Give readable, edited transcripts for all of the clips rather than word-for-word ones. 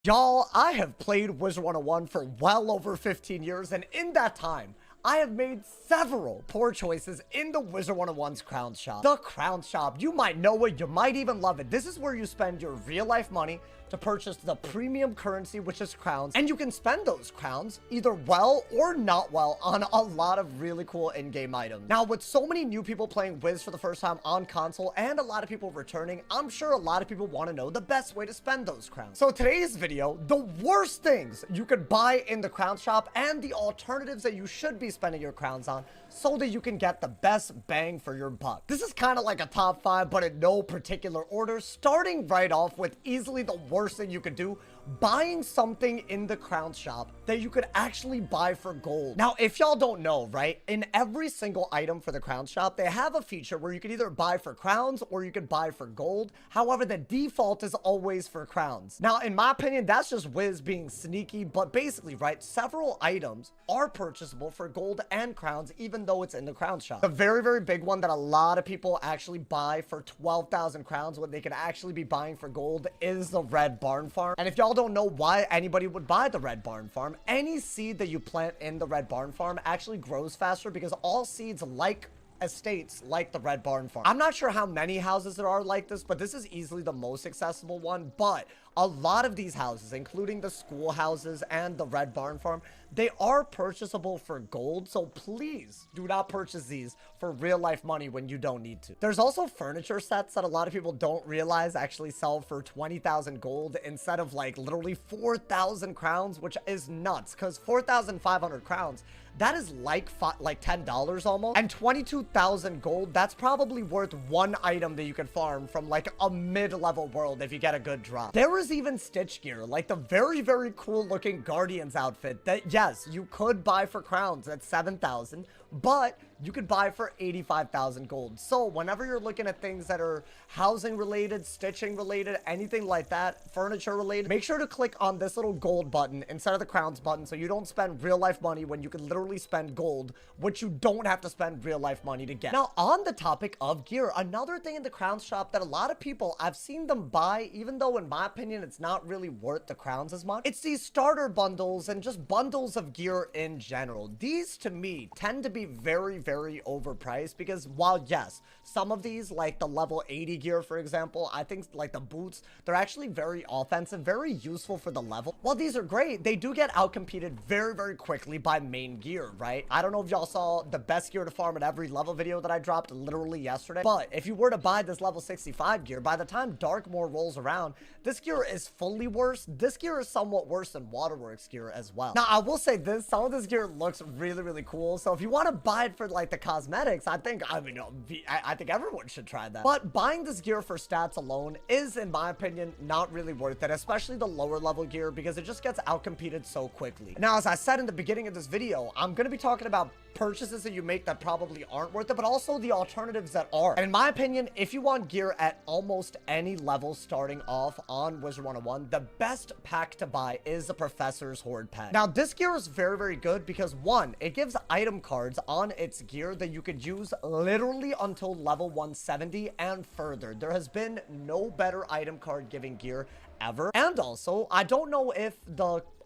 Y'all, I have played Wizard101 for well over 15 years, and in that time, I have made several poor choices in the Wizard101's Crowns shop. The Crowns shop, you might know it, you might even love it. This is where you spend your real-life money to purchase the premium currency, which is crowns, and you can spend those crowns either well or not well on a lot of really cool in-game items. Now, with so many new people playing Wiz for the first time on console and a lot of people returning, I'm sure a lot of people want to know the best way to spend those crowns. So today's video, the worst things you could buy in the Crowns shop and the alternatives that you should be spending your crowns on so that you can get the best bang for your buck. This is kind of like a top 5, but in no particular order, starting right off with easily the worst thing you could do: buying something in the Crowns shop that you could actually buy for gold. Now, if y'all don't know, right, in every single item for the Crowns shop, they have a feature where you can either buy for crowns or you can buy for gold. However, the default is always for crowns. Now, in my opinion, that's just Wiz being sneaky, but basically, right, several items are purchasable for gold and crowns, even though it's in the Crowns shop. The very, very big one that a lot of people actually buy for 12,000 crowns when they can actually be buying for gold is the Red Barn Farm. And if y'all don't know why anybody would buy the Red Barn Farm, any seed that you plant in the Red Barn Farm actually grows faster because all seeds like estates like the Red Barn Farm. I'm not sure how many houses there are like this, but this is easily the most accessible one. But a lot of these houses, including the schoolhouses and the Red Barn Farm, they are purchasable for gold, so please do not purchase these for real life money when you don't need to. There's also furniture sets that a lot of people don't realize actually sell for 20,000 gold instead of like literally 4,000 crowns, which is nuts because 4,500 crowns, that is like $10 almost, and 22,000 gold, that's probably worth one item that you can farm from like a mid-level world if you get a good drop. There is even Stitch gear, like the very, very cool looking Guardians outfit that, yes, you could buy for crowns at 7,000, but you could buy for 85,000 gold. So whenever you're looking at things that are housing related, stitching related, anything like that, furniture related, make sure to click on this little gold button instead of the crowns button so you don't spend real life money when you can literally spend gold, which you don't have to spend real life money to get. Now, on the topic of gear, another thing in the crowns shop that a lot of people, I've seen them buy, even though in my opinion it's not really worth the crowns as much, it's these starter bundles and just bundles of gear in general. These to me tend to be very, very overpriced because while yes, some of these like the level 80 gear, for example, I think like the boots, they're actually very offensive, very useful for the level. While these are great, they do get outcompeted very, very quickly by main gear, right? I don't know if y'all saw the best gear to farm at every level video that I dropped literally yesterday, but if you were to buy this level 65 gear, by the time Darkmoor rolls around, this gear is fully worse. This gear is somewhat worse than Waterworks gear as well. Now, I will say this, some of this gear looks really, really cool, so if you want to buy it for like the cosmetics, I think everyone should try that. But buying this gear for stats alone is, in my opinion, not really worth it, especially the lower level gear, because it just gets outcompeted so quickly. Now, as I said in the beginning of this video, I'm going to be talking about purchases that you make that probably aren't worth it, but also the alternatives that are. And in my opinion, if you want gear at almost any level starting off on Wizard101, the best pack to buy is the Professor's Horde pack. Now, this gear is very, very good because one, it gives item cards on its gear that you could use literally until level 170 and further. There has been no better item card giving gear ever. And also, I don't know if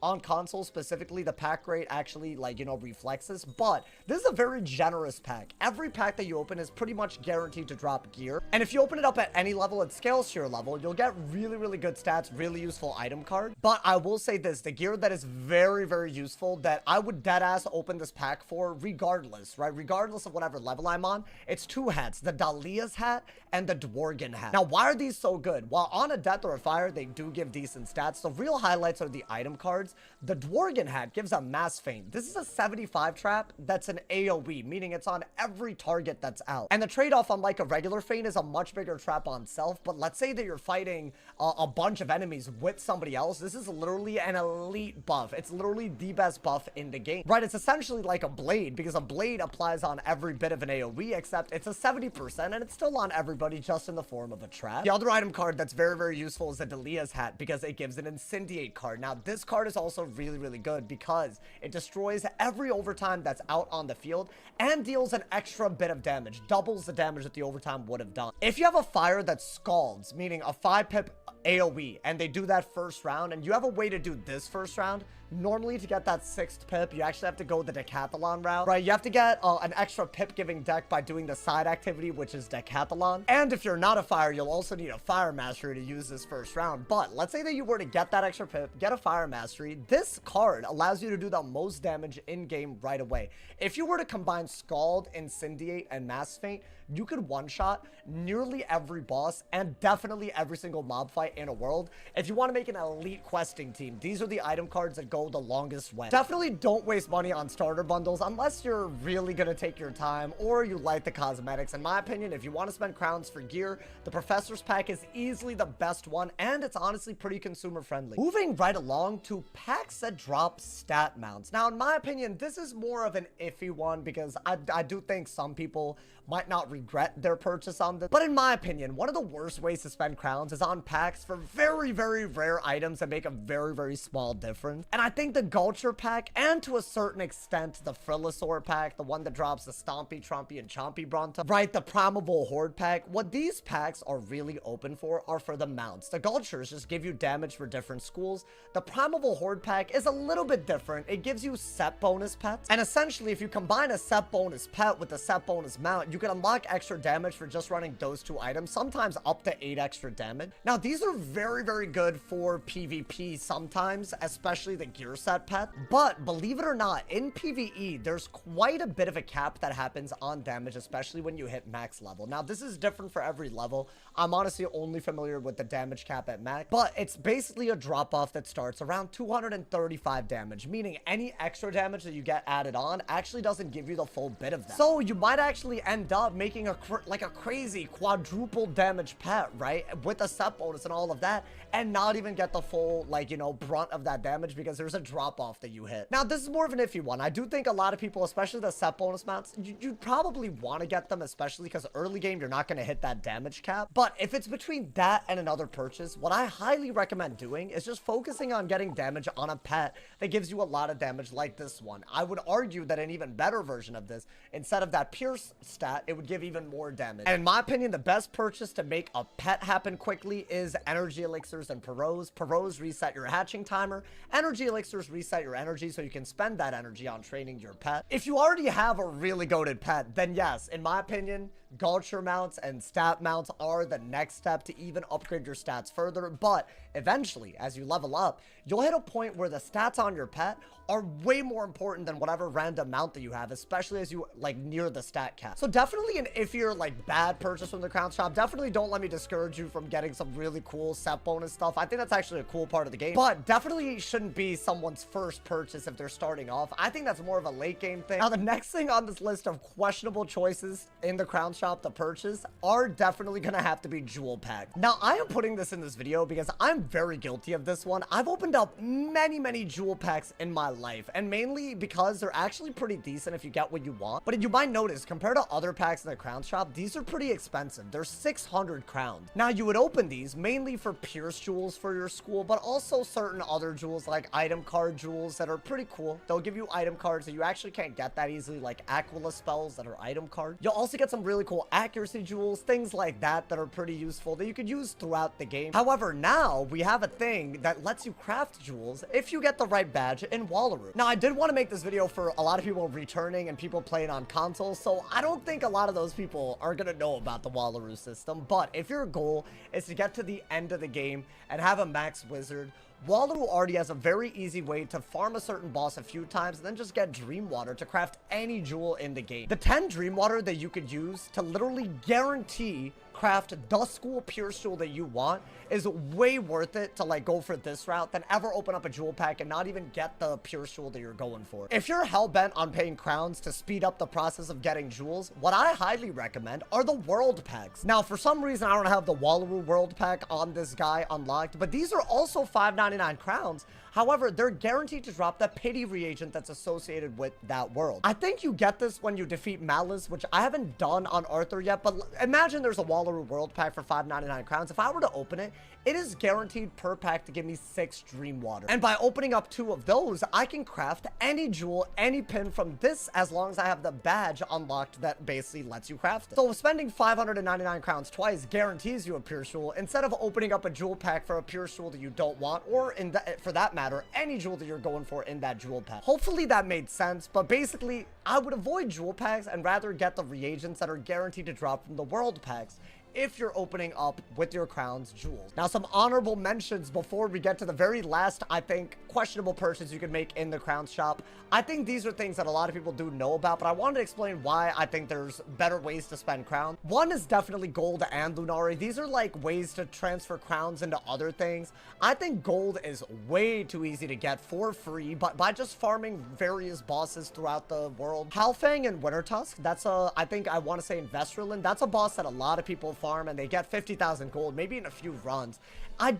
on console specifically, the pack rate actually, like, you know, reflects this, but this is a very generous pack. Every pack that you open is pretty much guaranteed to drop gear. And if you open it up at any level, it scales to your level. You'll get really, really good stats, really useful item card. But I will say this, the gear that is very, very useful that I would deadass open this pack for regardless, right? Regardless of whatever level I'm on, it's two hats, the Dahlia's hat and the Dworgen hat. Now, why are these so good? While on a death or a fire, they do give decent stats. The real highlights are the item cards. The Dworgen hat gives a mass feint. This is a 75 trap that's an AoE, meaning it's on every target that's out. And the trade-off, unlike a regular feint, is a much bigger trap on self. But let's say that you're fighting a bunch of enemies with somebody else. This is literally an elite buff. It's literally the best buff in the game, right? It's essentially like a blade because a blade applies on every bit of an AoE, except it's a 70% and it's still on everybody just in the form of a trap. The other item card that's very, very useful is the Dahlia's hat because it gives an Incendiate card. Now, this card is also really, really good because it destroys every overtime that's out on the field and deals an extra bit of damage, doubles the damage that the overtime would have done. If you have a fire that scalds, meaning a 5 pip AoE, and they do that first round, and you have a way to do this first round. Normally, to get that 6th pip, you actually have to go the decathlon route, right? You have to get an extra pip giving deck by doing the side activity, which is decathlon. And if you're not a fire, you'll also need a fire mastery to use this first round. But let's say that you were to get that extra pip, get a fire mastery. This card allows you to do the most damage in game right away. If you were to combine Scald, Incendiate, and Mass Feint, you could one-shot nearly every boss and definitely every single mob fight in a world. If you want to make an elite questing team, these are the item cards that go the longest way. Definitely don't waste money on starter bundles unless you're really going to take your time or you like the cosmetics. In my opinion, if you want to spend crowns for gear, the Professor's Pack is easily the best one, and it's honestly pretty consumer friendly. Moving right along to packs that drop stat mounts. Now, in my opinion, this is more of an iffy one because I do think some people might not regret their purchase on this. But in my opinion, one of the worst ways to spend crowns is on packs for very, very rare items that make a very, very small difference. And I think the Gulcher pack, and to a certain extent, the Frillosaur pack, the one that drops the Stompy, Trumpy, and Chompy Bronto, right, the Primeval Horde pack, what these packs are really open for are for the mounts. The Gulchers just give you damage for different schools. The Primeval Horde pack is a little bit different. It gives you set bonus pets. And essentially, if you combine a set bonus pet with a set bonus mount, you can unlock extra damage for just running those two items, sometimes up to 8 extra damage. Now, these are very, very good for PvP sometimes, especially the gear set pet. But believe it or not, in PvE, there's quite a bit of a cap that happens on damage, especially when you hit max level. Now, this is different for every level. I'm honestly only familiar with the damage cap at max, but it's basically a drop-off that starts around 235 damage, meaning any extra damage that you get added on actually doesn't give you the full bit of that. So you might actually end up making a crazy quadruple damage pet, right, with a set bonus and all of that, and not even get the full, like, you know, brunt of that damage because there's a drop-off that you hit. Now, this is more of an iffy one. I do think a lot of people, especially the set bonus mounts, you'd probably want to get them, especially because early game, you're not going to hit that damage cap. But if it's between that and another purchase, what I highly recommend doing is just focusing on getting damage on a pet that gives you a lot of damage like this one. I would argue that an even better version of this, instead of that Pierce stat, it would give even more damage. And in my opinion, the best purchase to make a pet happen quickly is energy elixirs and Perros. Perros reset your hatching timer. Energy elixirs reset your energy so you can spend that energy on training your pet. If you already have a really goated pet, then yes, in my opinion, Gulcher mounts and stat mounts are the next step to even upgrade your stats further. But eventually, as you level up, you'll hit a point where the stats on your pet are way more important than whatever random mount that you have, especially as you like near the stat cap. So definitely an iffier, like, bad purchase from the crown shop. Definitely don't let me discourage you from getting some really cool set bonus stuff. I think that's actually a cool part of the game, but definitely shouldn't be someone's first purchase if they're starting off. I think that's more of a late game thing. Now, the next thing on this list of questionable choices in the crown shop to purchase are definitely gonna have to be jewel pack. Now, I am putting this in this video because I'm very guilty of this one. I've opened up many jewel packs in my life, and mainly because they're actually pretty decent if you get what you want. But you might notice, compared to other packs in the crown shop, these are pretty expensive. They're 600 crowns. Now, you would open these mainly for Pierce jewels for your school, but also certain other jewels like item card jewels that are pretty cool. They'll give you item cards that you actually can't get that easily, like Aquila spells that are item cards. You'll also get some really cool accuracy jewels, things like that that are pretty useful that you could use throughout the game. However, now we have a thing that lets you craft jewels if you get the right badge in Wallaroo. Now, I did want to make this video for a lot of people returning and people playing on consoles, so I don't think a lot of those people are gonna know about the Wallaroo system. But if your goal is to get to the end of the game and have a max wizard, Wallaroo already has a very easy way to farm a certain boss a few times and then just get Dream Water to craft any jewel in the game. The 10 Dream Water that you could use to literally guarantee craft the school Pierce jewel that you want is way worth it to like go for this route than ever open up a jewel pack and not even get the Pierce jewel that you're going for. If you're hell-bent on paying crowns to speed up the process of getting jewels, what I highly recommend are the world packs. Now, for some reason, I don't have the Wallaroo world pack on this guy unlocked, but these are also $5.99 crowns. However, they're guaranteed to drop the pity reagent that's associated with that world. I think you get this when you defeat Malice, which I haven't done on Arthur yet, but imagine there's a Wallaroo world pack for 599 crowns. If I were to open it, it is guaranteed per pack to give me 6 dream water. And by opening up 2 of those, I can craft any jewel, any pin from this, as long as I have the badge unlocked that basically lets you craft it. So spending 599 crowns twice guarantees you a pure jewel, instead of opening up a jewel pack for a pure jewel that you don't want, or for that matter, any jewel that you're going for in that jewel pack. Hopefully that made sense, but basically, I would avoid jewel packs and rather get the reagents that are guaranteed to drop from the world packs if you're opening up with your crowns jewels. Now, some honorable mentions before we get to the very last, I think, questionable purchase you can make in the crowns shop. I think these are things that a lot of people do know about, but I wanted to explain why I think there's better ways to spend crowns. One is definitely gold and lunari. These are like ways to transfer crowns into other things. I think gold is way too easy to get for free, but by just farming various bosses throughout the world. Halfang and Wintertusk, that's I think I want to say in Vesterland, that's a boss that a lot of people farm and they get 50,000 gold, maybe in a few runs. I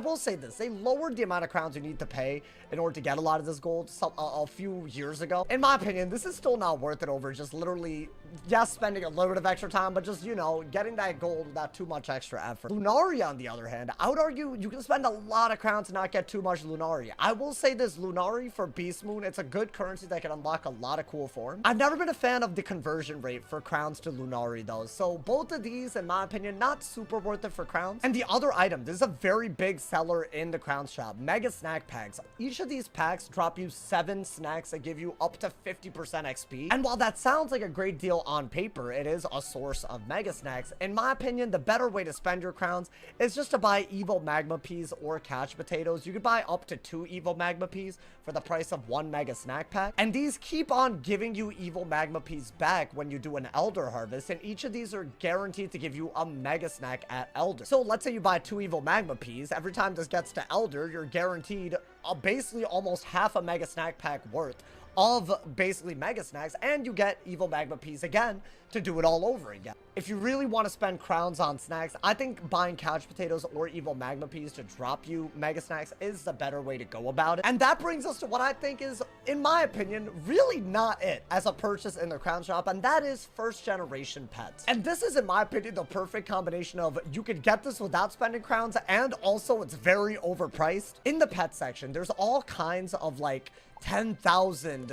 will say this, they lowered the amount of crowns you need to pay in order to get a lot of this gold a few years ago. In my opinion, this is still not worth it over just literally, yes, spending a little bit of extra time, but just, you know, getting that gold without too much extra effort. Lunari, on the other hand, I would argue you can spend a lot of crowns to not get too much Lunari. I will say this, Lunari for Beast Moon, it's a good currency that can unlock a lot of cool forms. I've never been a fan of the conversion rate for crowns to Lunari though, so both of these, in my opinion, not super worth it for crowns. And the other item, this is a very big seller in the crowns shop, mega snack packs. Each of these packs drop you 7 snacks that give you up to 50% XP. And while that sounds like a great deal on paper, it is a source of mega snacks. In my opinion, the better way to spend your crowns is just to buy evil magma peas or couch potatoes. You could buy up to 2 evil magma peas for the price of 1 mega snack pack. And these keep on giving you evil magma peas back when you do an elder harvest. And each of these are guaranteed to give you a mega snack at elder. So let's say you buy 2 evil magma peas. Every time this gets to elder, you're guaranteed basically almost half a mega snack pack worth of basically mega snacks, and you get evil magma peas again to do it all over again. If you really want to spend crowns on snacks, I think buying couch potatoes or evil magma peas to drop you mega snacks is the better way to go about it. And that brings us to what I think is, in my opinion, really not it as a purchase in the crown shop, and that is first generation pets. And this is, in my opinion, the perfect combination of you could get this without spending crowns, and also it's very overpriced. In the pet section, there's all kinds of like 10,000,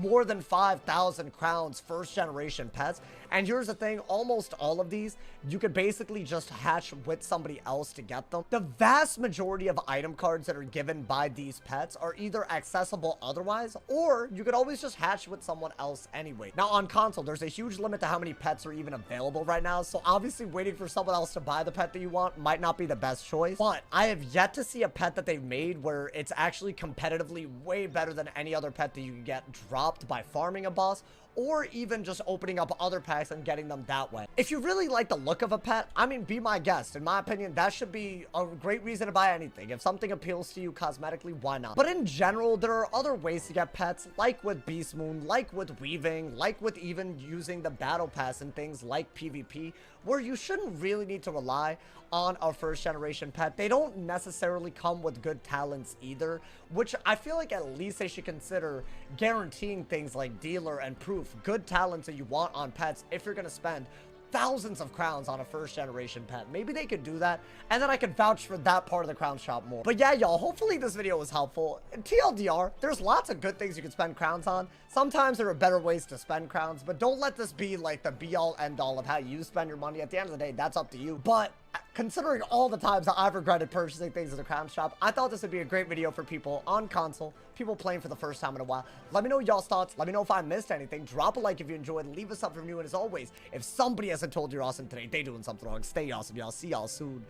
more than 5,000 crowns first generation pets. And here's the thing, almost all of these, you could basically just hatch with somebody else to get them. The vast majority of item cards that are given by these pets are either accessible otherwise, or you could always just hatch with someone else anyway. Now on console, there's a huge limit to how many pets are even available right now, so obviously waiting for someone else to buy the pet that you want might not be the best choice. But I have yet to see a pet that they've made where it's actually competitively way better than any other pet that you can get dropped by farming a boss, or even just opening up other packs and getting them that way. If you really like the look of a pet, I mean, be my guest. In my opinion, that should be a great reason to buy anything. If something appeals to you cosmetically, why not? But in general, there are other ways to get pets, like with Beast Moon, like with weaving, like with even using the battle pass and things like PvP, where you shouldn't really need to rely on a first generation pet. They don't necessarily come with good talents either, which I feel like at least they should consider guaranteeing things like dealer and proof, good talents that you want on pets if you're going to spend thousands of crowns on a first generation pet. Maybe they could do that, and then I could vouch for that part of the crown shop more. But yeah, y'all, hopefully this video was helpful. And TLDR, there's lots of good things you can spend crowns on. Sometimes there are better ways to spend crowns, but don't let this be like the be-all end-all of how you spend your money. At the end of the day, that's up to you. But considering all the times that I've regretted purchasing things in the crown shop, I thought this would be a great video for people on console, people playing for the first time in a while. Let me know y'all's thoughts. Let me know if I missed anything. Drop a like if you enjoyed. Leave us up review. And as always, if somebody hasn't told you you're awesome today, they doing something wrong. Stay awesome, y'all. See y'all soon.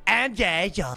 And yeah.